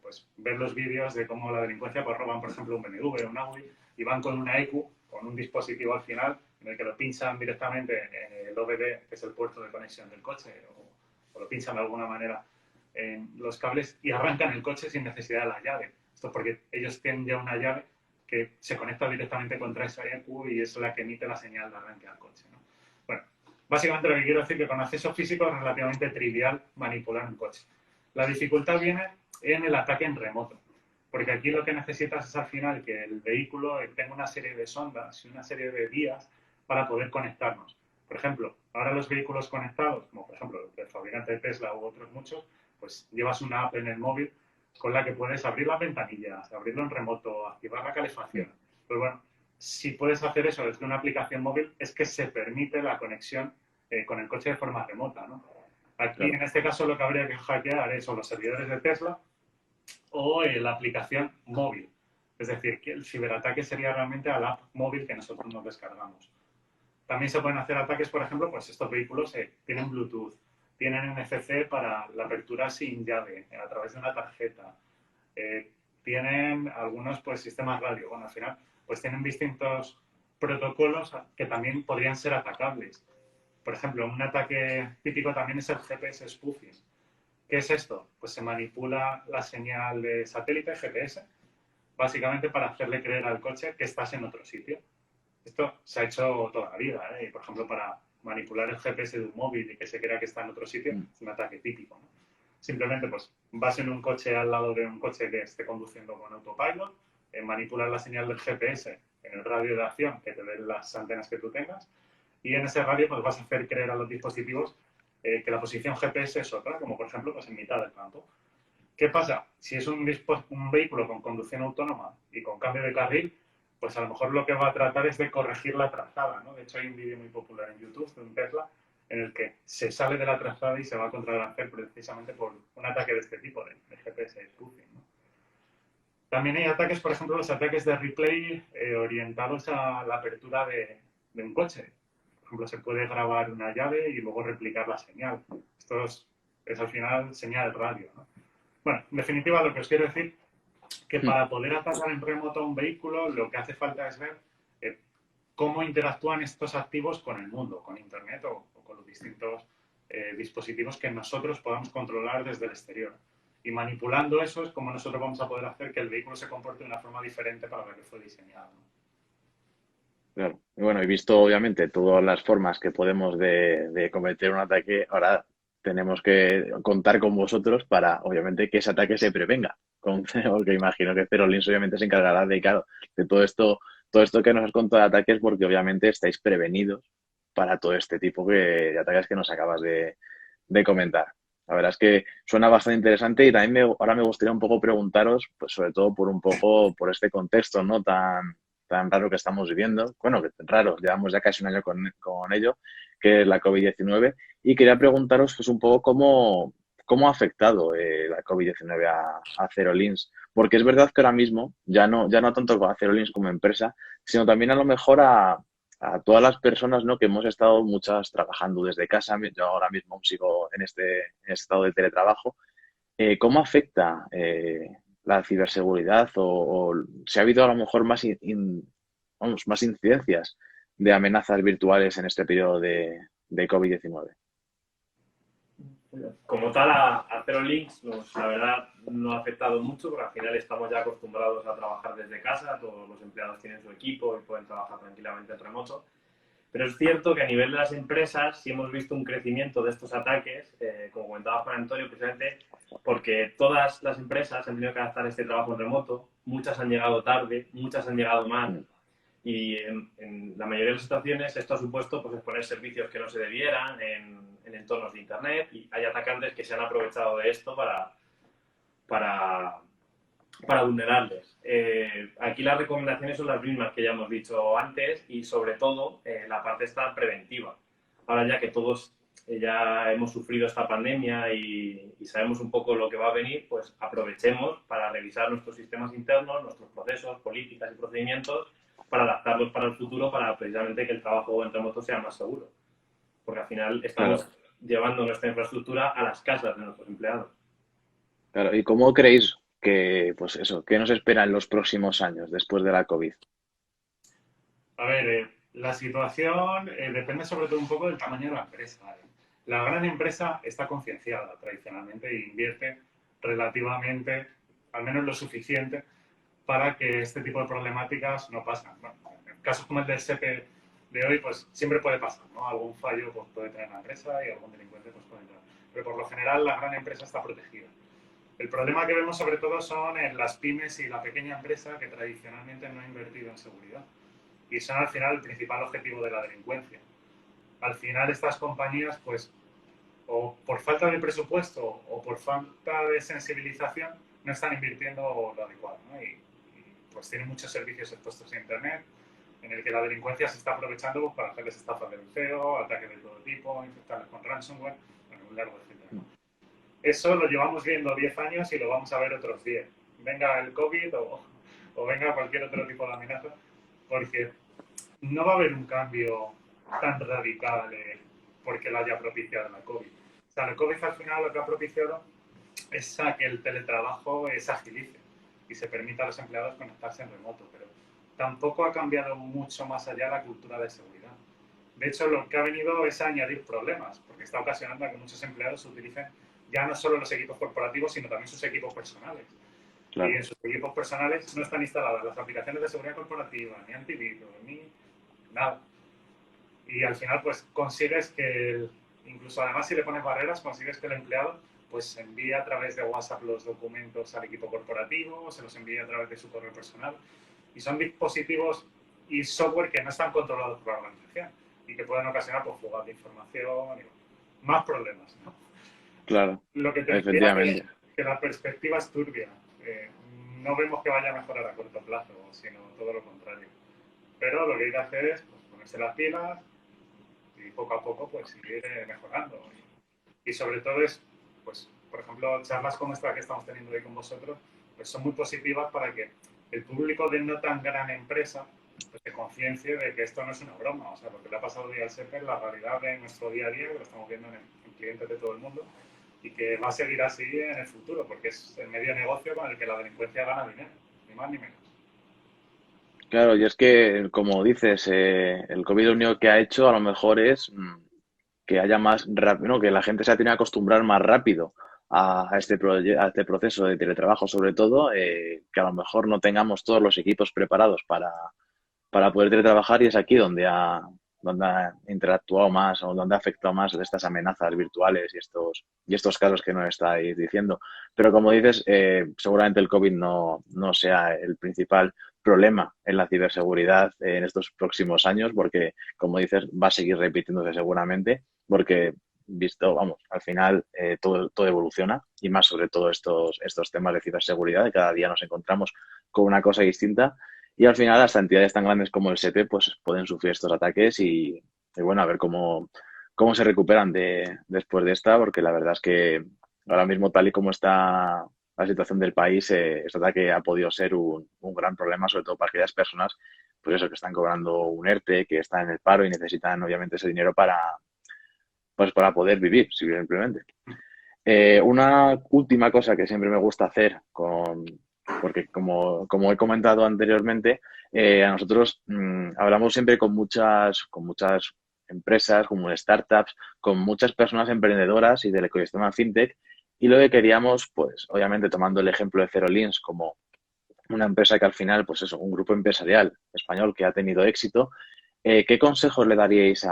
pues, ver los vídeos de cómo la delincuencia pues, roban, por ejemplo, un BMW o un Audi y van con una EQ, con un dispositivo al final, en el que lo pinchan directamente en el OBD, que es el puerto de conexión del coche, o lo pinchan de alguna manera en los cables y arrancan el coche sin necesidad de la llave. Esto es porque ellos tienen ya una llave que se conecta directamente contra esa EQ y es la que emite la señal de arranque al coche, ¿no? Bueno, básicamente lo que quiero decir es que con acceso físico es relativamente trivial manipular un coche. La dificultad viene en el ataque en remoto, porque aquí lo que necesitas es al final que el vehículo tenga una serie de sondas y una serie de vías para poder conectarnos. Por ejemplo, ahora los vehículos conectados, como por ejemplo el fabricante de Tesla u otros muchos, pues llevas una app en el móvil con la que puedes abrir las ventanillas, abrirlo en remoto, activar la calefacción. Pues bueno, si puedes hacer eso desde una aplicación móvil, es que se permite la conexión con el coche de forma remota, ¿no? Aquí, claro. en este caso, lo que habría que hackear son los servidores de Tesla o la aplicación móvil. Es decir, que el ciberataque sería realmente a la app móvil que nosotros nos descargamos. También se pueden hacer ataques, por ejemplo, pues estos vehículos tienen Bluetooth, tienen NFC para la apertura sin llave, a través de una tarjeta, tienen algunos pues sistemas radio. Bueno, al final, pues tienen distintos protocolos que también podrían ser atacables. Por ejemplo, un ataque típico también es el GPS spoofing. ¿Qué es esto? Pues se manipula la señal de satélite GPS, básicamente para hacerle creer al coche que estás en otro sitio. Esto se ha hecho toda la vida, ¿eh? Y, por ejemplo, para manipular el GPS de un móvil y que se crea que está en otro sitio, Mm, es un ataque típico, ¿no? Simplemente, pues, vas en un coche al lado de un coche que esté conduciendo con autopilot, manipulas la señal del GPS en el radio de acción que te den las antenas que tú tengas, y en ese radio pues vas a hacer creer a los dispositivos que la posición GPS es otra, como por ejemplo pues en mitad del campo. ¿Qué pasa? Si es un vehículo con conducción autónoma y con cambio de carril, pues a lo mejor lo que va a tratar es de corregir la trazada, ¿no? De hecho, hay un vídeo muy popular en YouTube de un Tesla en el que se sale de la trazada y se va contra el Ángel precisamente por un ataque de este tipo, de GPS spoofing, ¿no? También hay ataques, por ejemplo, los ataques de replay orientados a la apertura de un coche. Por ejemplo, se puede grabar una llave y luego replicar la señal. Esto es al final señal radio, ¿no? Bueno, en definitiva, lo que os quiero decir que para poder atacar en remoto a un vehículo, lo que hace falta es ver cómo interactúan estos activos con el mundo, con Internet o con los distintos dispositivos que nosotros podamos controlar desde el exterior. Y manipulando eso es como nosotros vamos a poder hacer que el vehículo se comporte de una forma diferente para la que fue diseñado, ¿no? Claro. Y bueno, he visto obviamente todas las formas que podemos de cometer un ataque. Ahora tenemos que contar con vosotros para, obviamente, que ese ataque se prevenga. Porque imagino que Zerolins obviamente se encargará de, claro, de todo esto que nos has contado de ataques, porque obviamente estáis prevenidos para todo este tipo de ataques que nos acabas de comentar. La verdad es que suena bastante interesante y también ahora me gustaría un poco preguntaros, pues sobre todo por este contexto, ¿no? Tan raro que estamos viviendo. Bueno, que raro, llevamos ya casi un año con ello, que es la COVID-19. Y quería preguntaros pues un poco cómo ha afectado la COVID-19 a Zerolins. Porque es verdad que ahora mismo, ya no tanto a Zerolins como empresa, sino también a lo mejor a todas las personas, ¿no? Que hemos estado muchas trabajando desde casa. Yo ahora mismo sigo en este estado de teletrabajo. ¿Cómo afecta la ciberseguridad o si ha habido a lo mejor más incidencias de amenazas virtuales en este periodo de COVID-19? Como tal, a Zerolins, la verdad, no ha afectado mucho, porque al final estamos ya acostumbrados a trabajar desde casa, todos los empleados tienen su equipo y pueden trabajar tranquilamente en remoto. Pero es cierto que a nivel de las empresas sí hemos visto un crecimiento de estos ataques, como comentaba Juan Antonio, precisamente porque todas las empresas han tenido que adaptar este trabajo en remoto, muchas han llegado tarde, muchas han llegado mal, y en la mayoría de las situaciones esto ha supuesto pues, exponer servicios que no se debieran en entornos de Internet, y hay atacantes que se han aprovechado de esto para vulnerarles. Aquí las recomendaciones son las mismas que ya hemos dicho antes y sobre todo la parte esta preventiva. Ahora ya que todos ya hemos sufrido esta pandemia y sabemos un poco lo que va a venir, pues aprovechemos para revisar nuestros sistemas internos, nuestros procesos, políticas y procedimientos para adaptarlos para el futuro, para precisamente que el trabajo en remoto sea más seguro. Porque al final estamos llevando nuestra infraestructura a las casas de nuestros empleados. Claro, ¿y cómo creéis que, pues eso, qué nos espera en los próximos años después de la COVID? A ver, la situación depende sobre todo un poco del tamaño de la empresa. La gran empresa está concienciada tradicionalmente e invierte relativamente, al menos lo suficiente, para que este tipo de problemáticas no pasen. Bueno, en casos como el del SEPE de hoy, pues siempre puede pasar, ¿no? Algún fallo pues, puede tener la empresa y algún delincuente pues, puede entrar. Pero por lo general la gran empresa está protegida. El problema que vemos sobre todo son en las pymes y la pequeña empresa que tradicionalmente no ha invertido en seguridad. Y son al final el principal objetivo de la delincuencia. Al final estas compañías, pues, o por falta de presupuesto o por falta de sensibilización, no están invirtiendo lo adecuado, ¿no? Y pues tienen muchos servicios expuestos en Internet en el que la delincuencia se está aprovechando pues, para hacerles estafas de buceo, ataques de todo tipo, infectarles con ransomware, bueno, un largo etcétera, ¿no? Eso lo llevamos viendo 10 años y lo vamos a ver otros 10. Venga el COVID o venga cualquier otro tipo de amenaza, porque no va a haber un cambio tan radical porque lo haya propiciado la COVID. O sea, la COVID al final lo que ha propiciado es a que el teletrabajo se agilice y se permita a los empleados conectarse en remoto, pero tampoco ha cambiado mucho más allá la cultura de seguridad. De hecho, lo que ha venido es a añadir problemas, porque está ocasionando a que muchos empleados utilicen ya no solo los equipos corporativos, sino también sus equipos personales. Claro. Y en sus equipos personales no están instaladas las aplicaciones de seguridad corporativa, ni antivirus, ni nada. Y al final, pues consigues que, incluso además si le pones barreras, consigues que el empleado pues envíe a través de WhatsApp los documentos al equipo corporativo, se los envíe a través de su correo personal. Y son dispositivos y software que no están controlados por la organización y que pueden ocasionar pues, fugas de información y más problemas, ¿no? Claro, Lo que te decía que la perspectiva es turbia. no vemos que vaya a mejorar a corto plazo, sino todo lo contrario. Pero lo que hay que hacer es pues, ponerse las pilas y poco a poco pues seguir mejorando. Y sobre todo es, pues, por ejemplo, charlas como esta que estamos teniendo hoy con vosotros, pues son muy positivas para que el público de no tan gran empresa pues, se conciencie de que esto no es una broma. O sea, lo que le ha pasado hoy al SEPE, la realidad de nuestro día a día, que lo estamos viendo en clientes de todo el mundo, y que va a seguir así en el futuro, porque es el medio de negocio con el que la delincuencia gana dinero, ni más ni menos. Claro, y es que, como dices, el COVID lo único que ha hecho a lo mejor es que haya más rápido, ¿no? Que la gente se ha tenido que acostumbrar más rápido a a este proceso de teletrabajo, sobre todo, que a lo mejor no tengamos todos los equipos preparados para poder teletrabajar y es aquí donde ha interactuado más o donde ha afectado más de estas amenazas virtuales y estos casos que nos estáis diciendo. Pero como dices, seguramente el COVID no sea el principal problema en la ciberseguridad en estos próximos años, porque, como dices, va a seguir repitiéndose seguramente, porque visto, vamos, al final todo evoluciona y más sobre todo estos temas de ciberseguridad, de cada día nos encontramos con una cosa distinta y al final hasta entidades tan grandes como el SEPE pues pueden sufrir estos ataques y bueno, a ver cómo se recuperan después de esta, porque la verdad es que ahora mismo tal y como está la situación del país, este ataque ha podido ser un gran problema, sobre todo para aquellas personas, pues eso, que están cobrando un ERTE, que están en el paro y necesitan obviamente ese dinero pues para poder vivir, simplemente. Una última cosa que siempre me gusta hacer porque como he comentado anteriormente, a nosotros hablamos siempre con muchas empresas, como startups, con muchas personas emprendedoras y del ecosistema fintech. Y lo que queríamos, pues obviamente tomando el ejemplo de Cerolinks como una empresa que al final, pues eso, un grupo empresarial español que ha tenido éxito, ¿qué consejos le daríais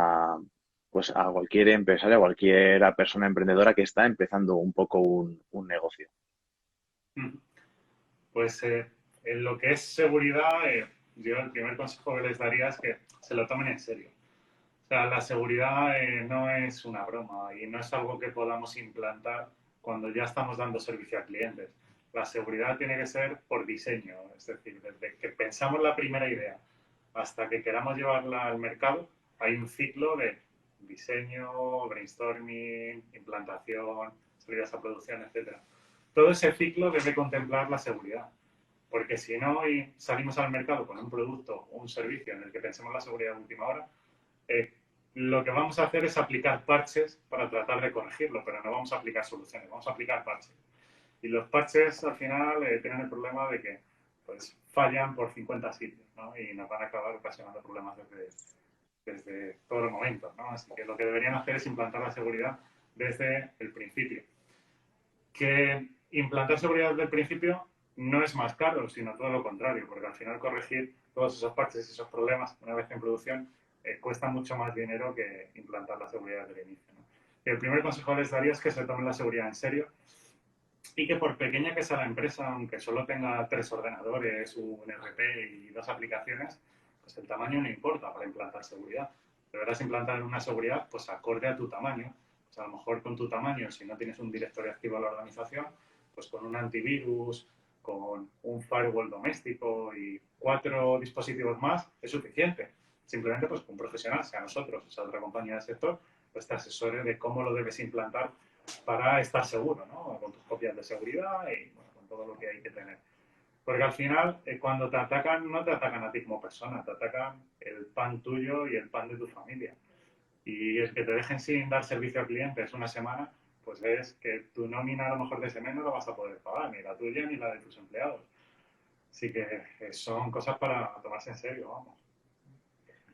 pues a cualquier empresario, a cualquier persona emprendedora que está empezando un poco un negocio? Pues en lo que es seguridad, yo el primer consejo que les daría es que se lo tomen en serio. O sea, la seguridad no es una broma y no es algo que podamos implantar cuando ya estamos dando servicio a clientes. La seguridad tiene que ser por diseño, es decir, desde que pensamos la primera idea hasta que queramos llevarla al mercado, hay un ciclo de diseño, brainstorming, implantación, salidas a producción, etcétera. Todo ese ciclo debe contemplar la seguridad, porque si no y salimos al mercado con un producto o un servicio en el que pensemos la seguridad de última hora, lo que vamos a hacer es aplicar parches para tratar de corregirlo, pero no vamos a aplicar soluciones, vamos a aplicar parches. Y los parches al final tienen el problema de que pues, fallan por 50 sitios, ¿no? Y nos van a acabar ocasionando problemas desde todos los momentos, ¿no? Así que lo que deberían hacer es implantar la seguridad desde el principio. Que implantar seguridad desde el principio no es más caro, sino todo lo contrario, porque al final corregir todos esos parches y esos problemas una vez en producción cuesta mucho más dinero que implantar la seguridad desde el inicio, ¿no? Y el primer consejo les daría es que se tomen la seguridad en serio y que por pequeña que sea la empresa, aunque solo tenga 3 ordenadores, un RP y 2 aplicaciones, pues el tamaño no importa para implantar seguridad. Deberás implantar una seguridad pues acorde a tu tamaño. Pues a lo mejor con tu tamaño, si no tienes un directorio activo a la organización, pues con un antivirus, con un firewall doméstico y 4 dispositivos más es suficiente. Simplemente pues que un profesional, sea nosotros o sea otra compañía del sector, pues te asesore de cómo lo debes implantar para estar seguro, ¿no? Con tus copias de seguridad y bueno, con todo lo que hay que tener. Porque al final, cuando te atacan, no te atacan a ti como persona, te atacan el pan tuyo y el pan de tu familia. Y el que te dejen sin dar servicio a clientes una semana, pues es que tu nómina a lo mejor de ese mes no la vas a poder pagar, ni la tuya ni la de tus empleados. Así que son cosas para tomarse en serio, vamos.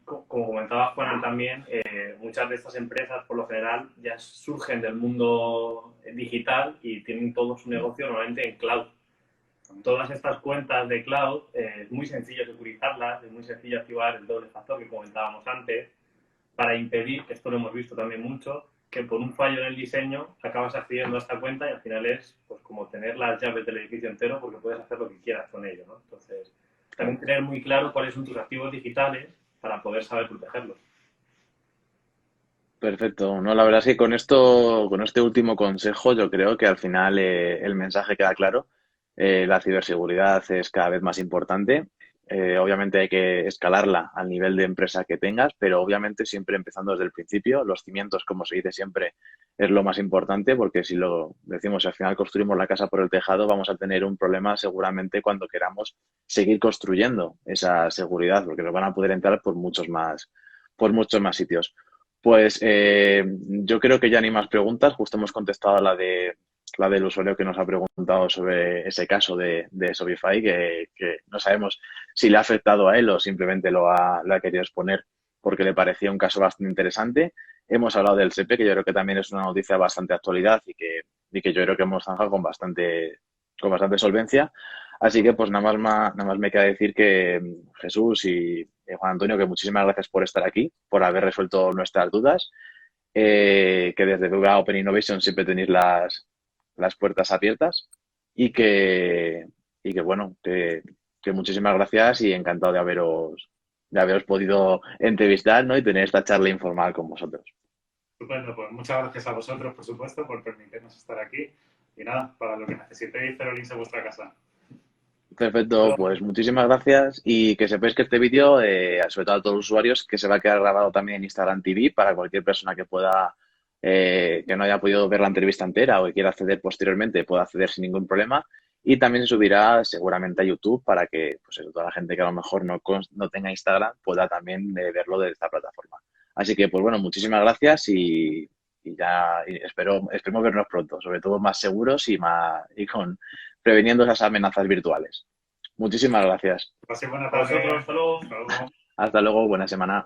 Como comentaba Juan también, muchas de estas empresas por lo general ya surgen del mundo digital y tienen todo su negocio normalmente en cloud. Todas estas cuentas de cloud es muy sencillo securizarlas, es muy sencillo activar el doble factor que comentábamos antes para impedir, que esto lo hemos visto también mucho, que por un fallo en el diseño acabas accediendo a esta cuenta y al final es pues como tener las llaves del edificio entero porque puedes hacer lo que quieras con ello, ¿no? Entonces, también tener muy claro cuáles son tus activos digitales para poder saber protegerlos. Perfecto. No, la verdad es que con este último consejo, yo creo que al final el mensaje queda claro. La ciberseguridad es cada vez más importante. Obviamente hay que escalarla al nivel de empresa que tengas, pero obviamente siempre empezando desde el principio. Los cimientos, como se dice siempre, es lo más importante, porque si lo decimos, si al final construimos la casa por el tejado, vamos a tener un problema seguramente cuando queramos seguir construyendo esa seguridad, porque nos van a poder entrar por muchos más sitios. Pues yo creo que ya ni más preguntas. Justo hemos contestado a la del usuario que nos ha preguntado sobre ese caso de Shopify, que no sabemos si le ha afectado a él o simplemente lo ha querido exponer porque le parecía un caso bastante interesante. Hemos hablado del SEPE, que yo creo que también es una noticia bastante actualidad y que yo creo que hemos zanjado con bastante solvencia. Así que pues nada más me queda decir que Jesús y Juan Antonio, que muchísimas gracias por estar aquí, por haber resuelto nuestras dudas, que desde BBVA Open Innovation siempre tenéis las puertas abiertas y que bueno, que muchísimas gracias y encantado de haberos podido entrevistar, ¿no? Y tener esta charla informal con vosotros. Estupendo, pues muchas gracias a vosotros, por supuesto, por permitirnos estar aquí. Y nada, para lo que necesitéis, Ferolinks es vuestra casa. Perfecto, pues muchísimas gracias y que sepáis que este vídeo, sobre todo a todos los usuarios, que se va a quedar grabado también en Instagram TV para cualquier persona que no haya podido ver la entrevista entera o que quiera acceder posteriormente, pueda acceder sin ningún problema. Y también se subirá seguramente a YouTube para que pues, toda la gente que a lo mejor no tenga Instagram pueda también verlo de esta plataforma. Así que, pues bueno, muchísimas gracias y esperemos vernos pronto, sobre todo más seguros preveniendo esas amenazas virtuales. Muchísimas gracias. Paséis buena A vosotros, tarde. hasta luego. Hasta luego. Hasta luego, buena semana.